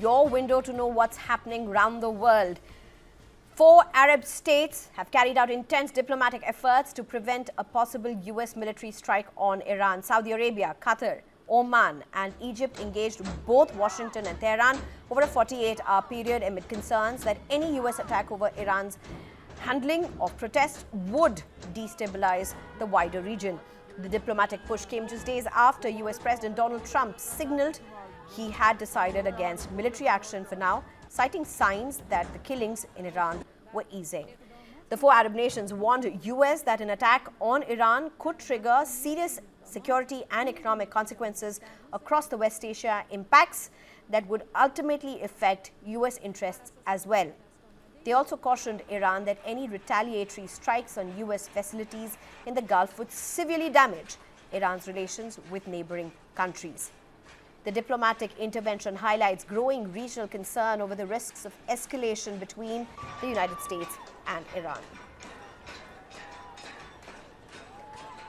your window to know what's happening around the world. 4 Arab states have carried out intense diplomatic efforts to prevent a possible US military strike on Iran. Saudi Arabia, Qatar, Oman and Egypt engaged both Washington and Tehran over a 48-hour period amid concerns that any US attack over Iran's handling of protests would destabilize the wider region. The diplomatic push came just days after US President Donald Trump signaled he had decided against military action for now, citing signs that the killings in Iran were easing. The 4 Arab nations warned US that an attack on Iran could trigger serious security and economic consequences across the West Asia, impacts that would ultimately affect US interests as well. They also cautioned Iran that any retaliatory strikes on US facilities in the Gulf would severely damage Iran's relations with neighboring countries. The diplomatic intervention highlights growing regional concern over the risks of escalation between the United States and Iran.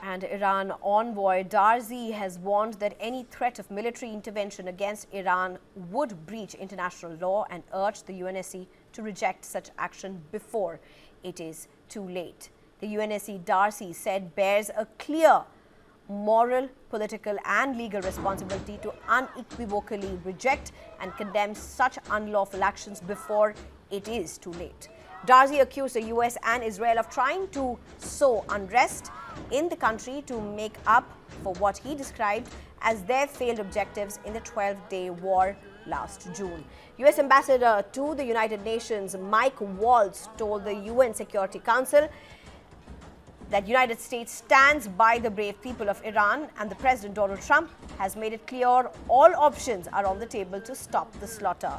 And Iran envoy Darzi has warned that any threat of military intervention against Iran would breach international law and urged the UNSC to reject such action before it is too late. The UNSC, Darzi said, bears a clear moral, political and legal responsibility to unequivocally reject and condemn such unlawful actions before it is too late. Darzi accused the US and Israel of trying to sow unrest in the country to make up for what he described as their failed objectives in the 12-day war last June. US Ambassador to the United Nations Mike Waltz told the UN Security Council that United States stands by the brave people of Iran, and the President Donald Trump has made it clear all options are on the table to stop the slaughter.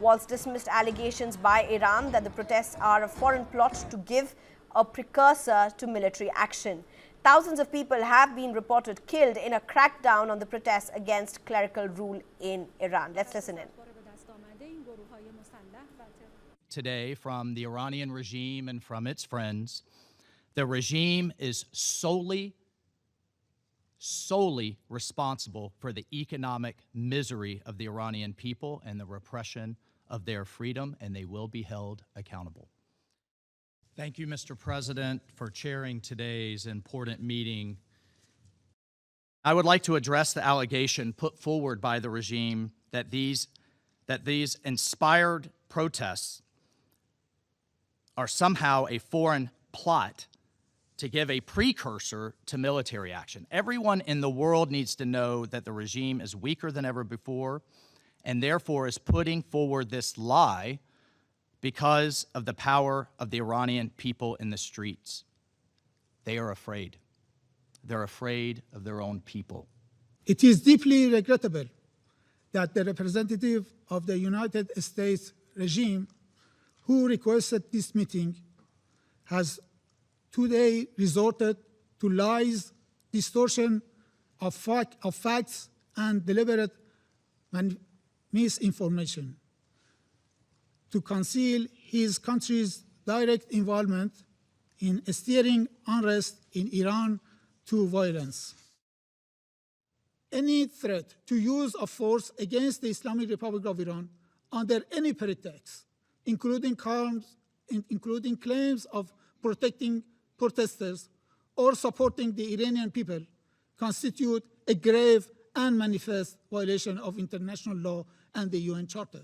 Waltz dismissed allegations by Iran that the protests are a foreign plot to give a precursor to military action. Thousands of people have been reported killed in a crackdown on the protests against clerical rule in Iran. Let's listen in. Today, from the Iranian regime and from its friends, the regime is solely responsible for the economic misery of the Iranian people and the repression of their freedom, and they will be held accountable. Thank you, Mr. President, for chairing today's important meeting. I would like to address the allegation put forward by the regime that these inspired protests are somehow a foreign plot to give a precursor to military action. Everyone in the world needs to know that the regime is weaker than ever before and therefore is putting forward this lie because of the power of the Iranian people in the streets. They are afraid. They're afraid of their own people. It is deeply regrettable that the representative of the United States regime who requested this meeting has today resorted to lies, distortion of facts, and deliberate misinformation to conceal his country's direct involvement in steering unrest in Iran to violence. Any threat to use of force against the Islamic Republic of Iran under any pretext, including claims of protecting protesters or supporting the Iranian people, constitute a grave and manifest violation of international law and the UN Charter.